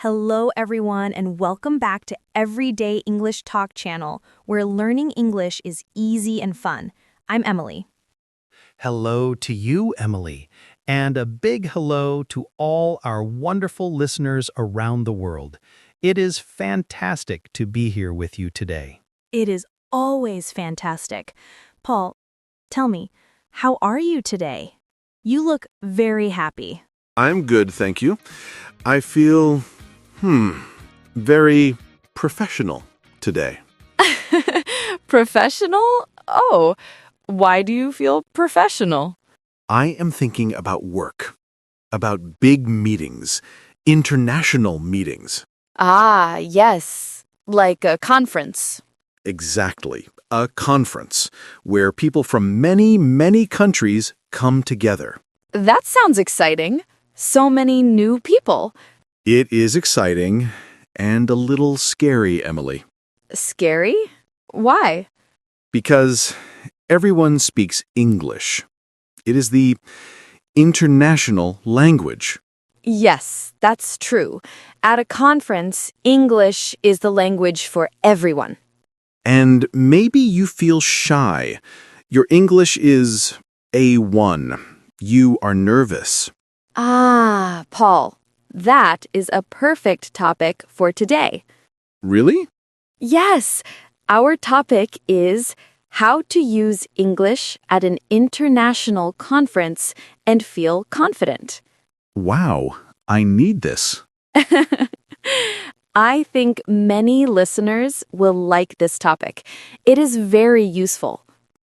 Hello, everyone, and welcome back to Everyday English Talk channel, where learning English is easy and fun. I'm Emily. Hello to you, Emily, and a big hello to all our wonderful listeners around the world. It is fantastic to be here with you today. It is always fantastic. Paul, tell me, how are you today? You look very happy. I'm good, thank you. I feel, very professional today. Professional? Oh, why do you feel professional? I am thinking about work, about big meetings, international meetings. Ah, yes, like a conference. Exactly, a conference where people from many, many countries come together. That sounds exciting. So many new people. It is exciting and a little scary, Emily, Scary? Why? because everyone speaks English. It is the international language. Yes, that's true. At a conference, English is the language for everyone. And maybe you feel shy. Your English is A1. You are nervous. Ah, Paul, that is a perfect topic for today. Really? Yes, our topic is how to use English at an international conference and feel confident. Wow, I need this. I think many listeners will like this topic. It is very useful.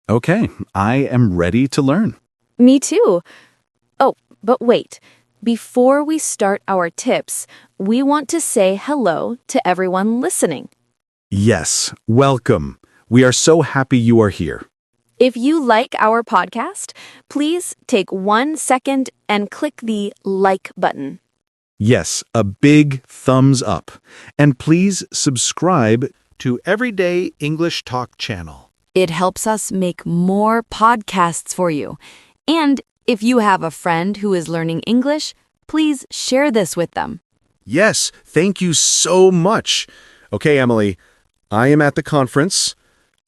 Okay, I am ready to learn. Me too. Oh, but wait. Before we start our tips, we want to say hello to everyone listening. Yes, welcome. We are so happy you are here. If you like our podcast, please take 1 second and click the like button. Yes, a big thumbs up. And please subscribe. To Everyday English Talk channel. It helps us make more podcasts for you. And if you have a friend who is learning English, please share this with them. Yes, thank you so much. Okay, Emily, I am at the conference.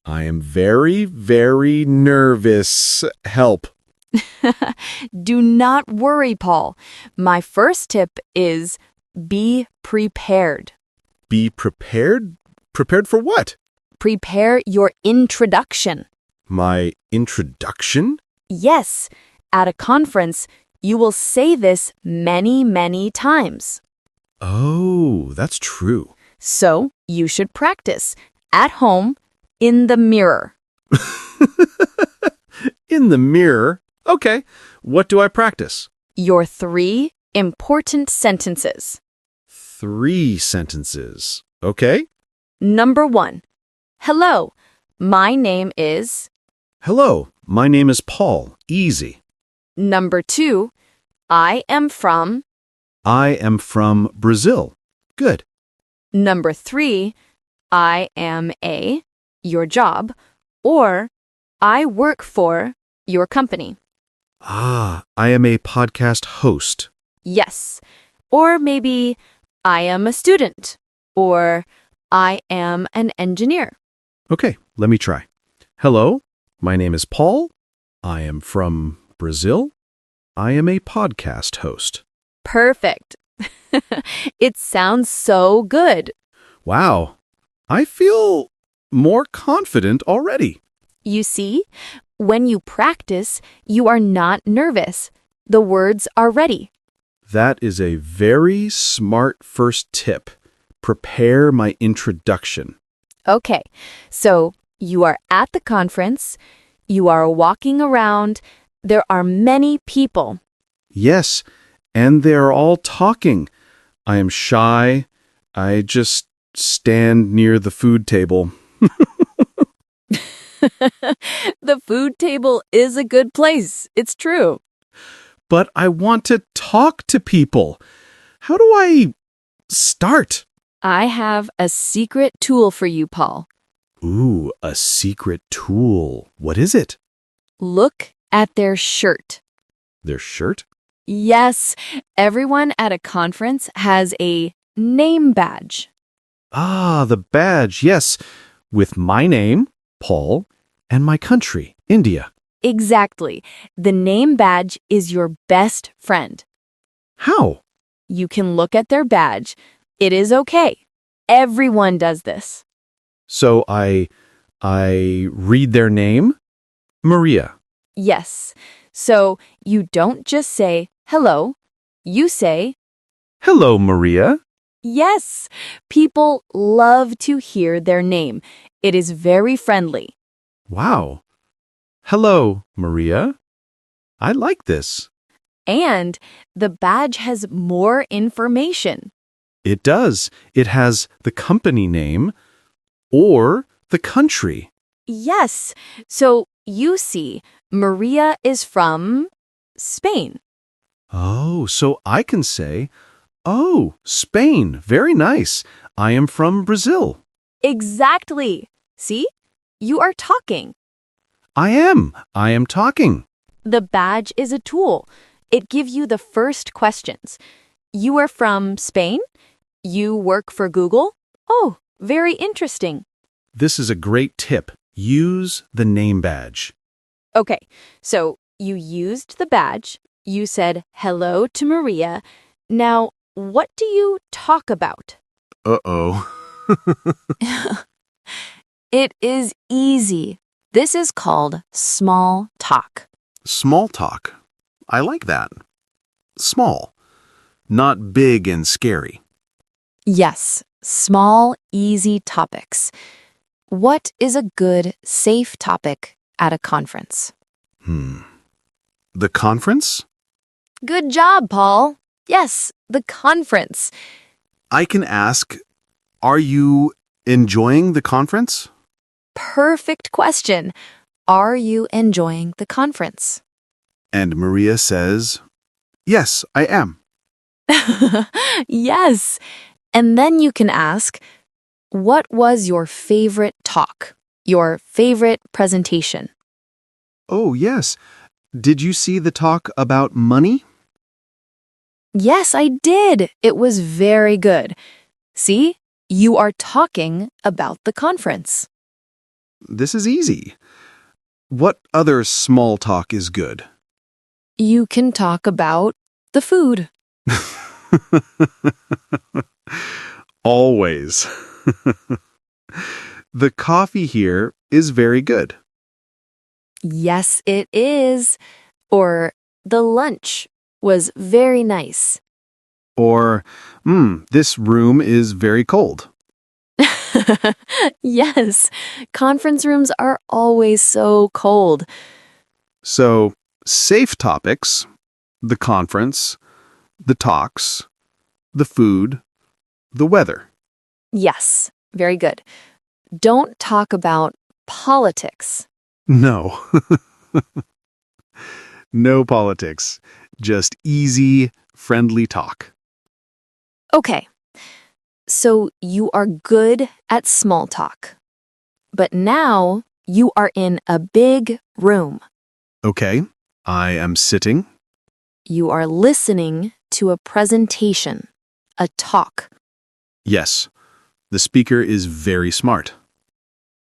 I am very, very nervous. Help. Do not worry, Paul. My first tip is be prepared. Be prepared? Prepared for what? Prepare your introduction. My introduction? Yes, at a conference, you will say this many, many times. Oh, that's true. So you should practice at home in the mirror. In the mirror? Okay. What do I practice? Your 3 important sentences. 3 sentences. Okay. Number 1. Hello, my name is. Hello, my name is Paul. Easy. Number 2. I am from. I am from Brazil. Good. Number 3. I am a. Your job. Or I work for your company. Ah, I am a podcast host. Yes. Or maybe I am a student. Or I am an engineer. Okay, let me try. Hello, my name is Paul. I am from Brazil. I am a podcast host. Perfect. It sounds so good. Wow, I feel more confident already. You see, when you practice, you are not nervous. The words are ready. That is a very smart first tip. Prepare my introduction. Okay, so you are at the conference, you are walking around, there are many people. Yes, and they are all talking. I am shy. I just stand near the food table. The food table is a good place. It's true. But I want to talk to people. How do I start? I have a secret tool for you, Paul. Ooh, a secret tool. What is it? Look at their shirt. Their shirt? Yes, everyone at a conference has a name badge. Ah, the badge, yes. With my name, Paul, and my country, India. Exactly. The name badge is your best friend. How? You can look at their badge. It is okay. Everyone does this. So I read their name? Maria. Yes. So you don't just say hello. You say, Hello, Maria. yes. People love to hear their name. It is very friendly. Wow. Hello, Maria. I like this. And the badge has more information. It does. It has the company name or the country. Yes. So you see, Maria is from Spain. Oh, so I can say, oh, Spain, very nice. I am from Brazil. Exactly. See? You are talking. I am talking. The badge is a tool. It gives you the first questions. You are from Spain? You work for Google? Oh, very interesting. This is a great tip. Use the name badge. Okay, so you used the badge. You said hello to Maria. Now, what do you talk about? Uh-oh. It is easy. This is called small talk. Small talk. I like that. Small. Not big and scary. Yes, small, easy topics. What is a good, safe topic at a conference? The conference? Good job, Paul. Yes, the conference. I can ask, are you enjoying the conference? Perfect question. Are you enjoying the conference? And Maria says, yes, I am. Yes. And then you can ask, what was your favorite talk? Your favorite presentation? Oh, yes. Did you see the talk about money? Yes, I did. It was very good. See, you are talking about the conference. This is easy. What other small talk is good? You can talk about the food. Always. The coffee here is very good. Yes, it is. Or the lunch was very nice. Or, this room is very cold. Yes, conference rooms are always so cold. So, safe topics, the conference, the talks, the food, the weather. Yes, very good. Don't talk about politics. No. No politics. Just easy, friendly talk. Okay, so you are good at small talk. But now you are in a big room. Okay, I am sitting. You are listening to a presentation, a talk. Yes, the speaker is very smart.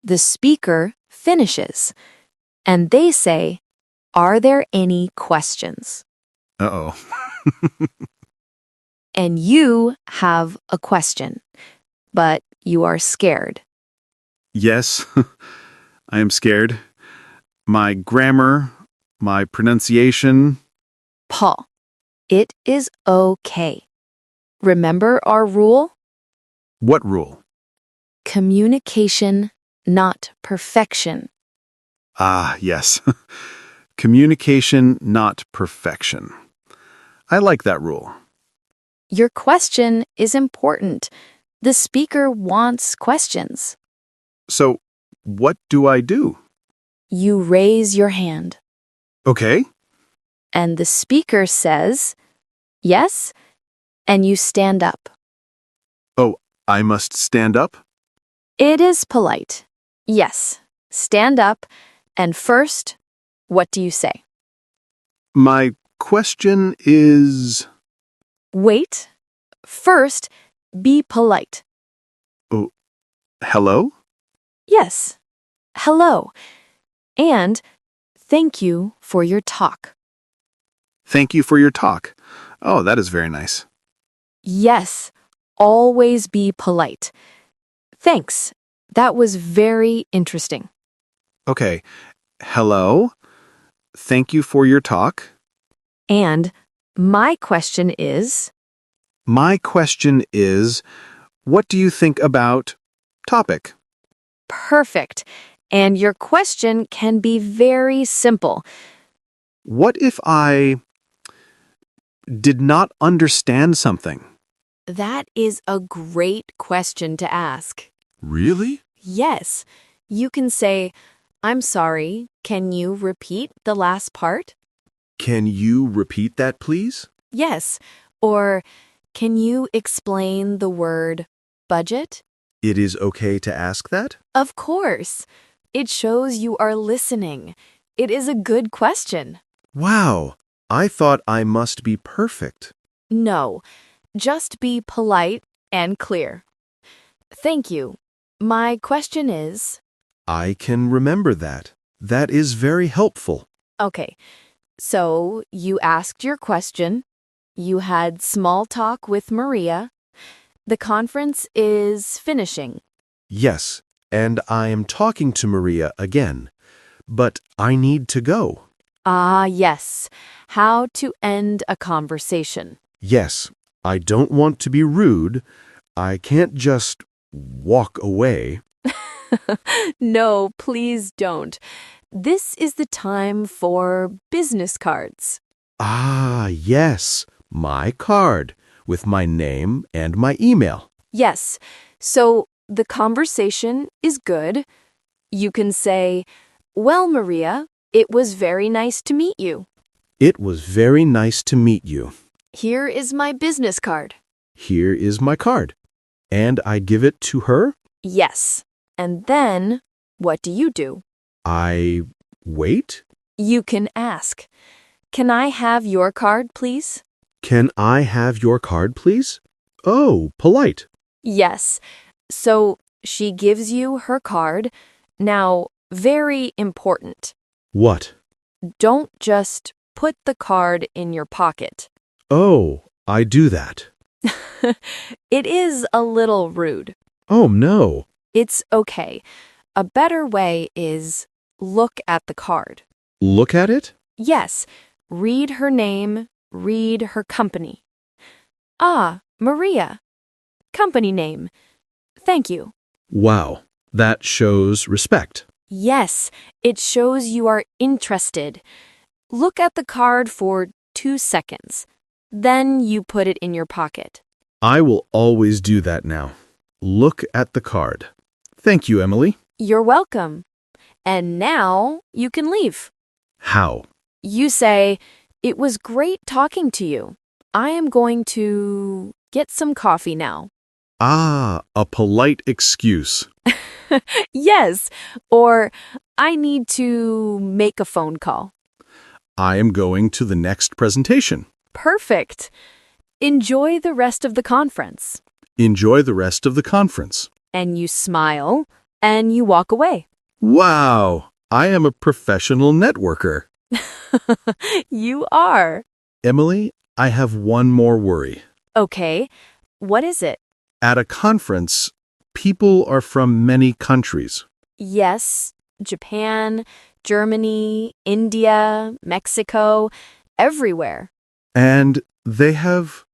The speaker finishes, and they say, "Are there any questions?" Uh-oh. And you have a question, but you are scared. Yes, I am scared. My grammar, my pronunciation. Paul, it is okay. Remember our rule? What rule? Communication, not perfection. Ah, yes. Communication, not perfection. I like that rule. Your question is important. The speaker wants questions. So, what do I do? You raise your hand, Okay. and the speaker says, yes, and you stand up. Oh, I must stand up? It is polite. Yes, stand up, and first, what do you say? My question is... Wait. First, Be polite. Oh, hello? Yes. Hello. And thank you for your talk. Thank you for your talk. Oh, that is very nice. Yes. Always be polite. Thanks. That was very interesting. Okay. Hello? Thank you for your talk. And my question is, My question is, what do you think about topic? perfect. And your question can be very simple. What if I did not understand something? That is a great question to ask. Really? Yes. You can say, I'm sorry, can you repeat the last part? Can you repeat that, please? Yes. Or, can you explain the word budget? It is okay to ask that? Of course. It shows you are listening. It is a good question. Wow, I thought I must be perfect. No, just be polite and clear. Thank you. My question is, I can remember that. That is very helpful. okay, so you asked your question. You had small talk with Maria. The conference is finishing. Yes, and I am talking to Maria again. But I need to go. Ah, yes. How to end a conversation. Yes, I don't want to be rude. I can't just walk away. No, please don't. This is the time for business cards. Ah, yes, my card with my name and my email. Yes, so the conversation is good. You can say, well, Maria, it was very nice to meet you. It was very nice to meet you. Here is my business card. Here is my card. And I give it to her? Yes. And then, what do you do? I wait? You can ask, can I have your card, please? Can I have your card, please? Oh, polite. Yes. So she gives you her card. Now, very important. What? Don't just put the card in your pocket. Oh, I do that. It is a little rude. Oh, no. It's okay. A better way is look at the card. Look at it? Yes, read her name, read her company. Ah, Maria. Company name. Thank you. Wow, that shows respect. Yes, it shows you are interested. Look at the card for 2 seconds. Then you put it in your pocket. I will always do that now. Look at the card. Thank you, Emily. You're welcome. And now you can leave. How? You say, it was great talking to you. I am going to get some coffee now. Ah, a polite excuse. Yes, or I need to make a phone call. I am going to the next presentation. Perfect. Enjoy the rest of the conference. Enjoy the rest of the conference. And you smile and you walk away. Wow, I am a professional networker. You are. Emily, I have one more worry. Okay, what is it? At a conference, people are from many countries. Yes, Japan, Germany, India, Mexico, everywhere. And they have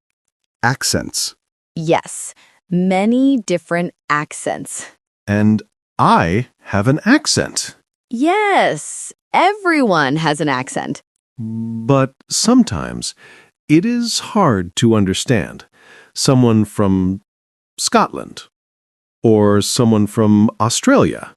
accents. Yes, many different accents. And I have an accent. Yes, everyone has an accent. But sometimes it is hard to understand. Someone from Scotland or someone from Australia.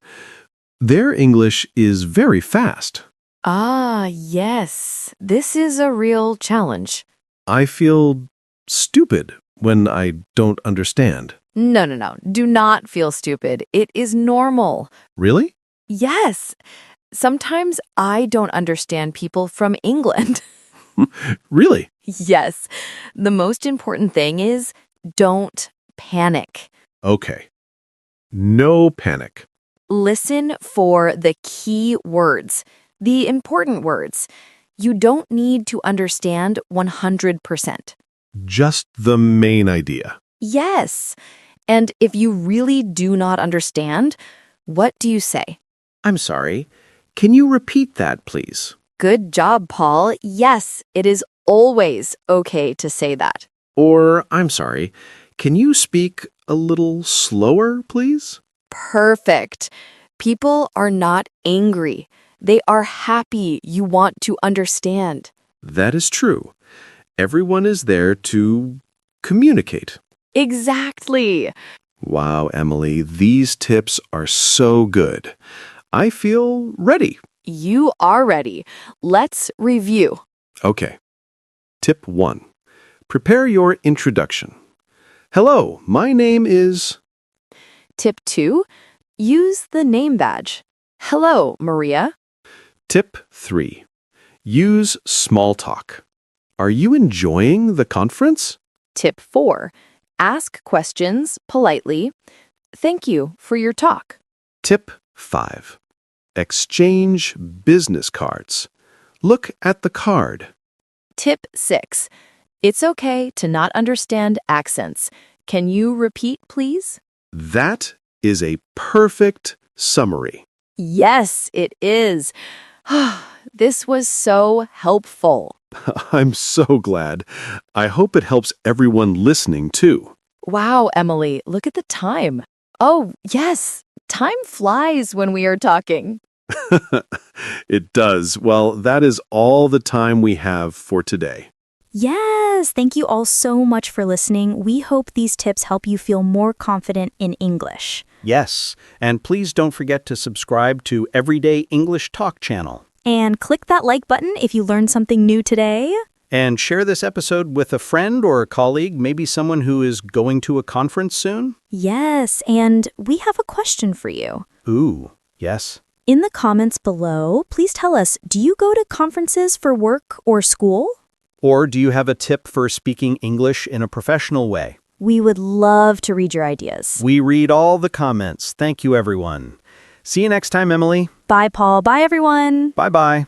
Their English is very fast. Ah, yes, this is a real challenge. I feel stupid when I don't understand. No. Do not feel stupid. It is normal. Really? Yes. Sometimes I don't understand people from England. Really? Yes. The most important thing is don't panic. Okay. No panic. Listen for the key words, the important words. You don't need to understand 100%. Just the main idea. Yes. And if you really do not understand, what do you say? I'm sorry. Can you repeat that, please? Good job, Paul. Yes, it is always okay to say that. Or, I'm sorry, can you speak a little slower, please? Perfect. People are not angry. They are happy you want to understand. That is true. Everyone is there to communicate. Exactly. Wow, Emily, these tips are so good. I feel ready. You are ready. Let's review. Okay. Tip 1. Prepare your introduction. Hello, my name is... Tip 2. Use the name badge. Hello, Maria. Tip 3. Use small talk. Are you enjoying the conference? Tip 4. Ask questions politely. Thank you for your talk. Tip 5. Exchange business cards. Look at the card. Tip 6. It's okay to not understand accents. Can you repeat, please? That is a perfect summary. Yes, it is. This was so helpful. I'm so glad. I hope it helps everyone listening, too. Wow, Emily, look at the time. Oh, yes, time flies when we are talking. It does. Well, that is all the time we have for today. Yes, thank you all so much for listening. We hope these tips help you feel more confident in English. Yes, and please don't forget to subscribe to Everyday English Talk channel. And click that like button if you learned something new today. And share this episode with a friend or a colleague, maybe someone who is going to a conference soon. Yes, and we have a question for you. Ooh, yes. In the comments below, please tell us, do you go to conferences for work or school? Or do you have a tip for speaking English in a professional way? We would love to read your ideas. We read all the comments. Thank you, everyone. See you next time, Emily. Bye, Paul. Bye, everyone. Bye-bye.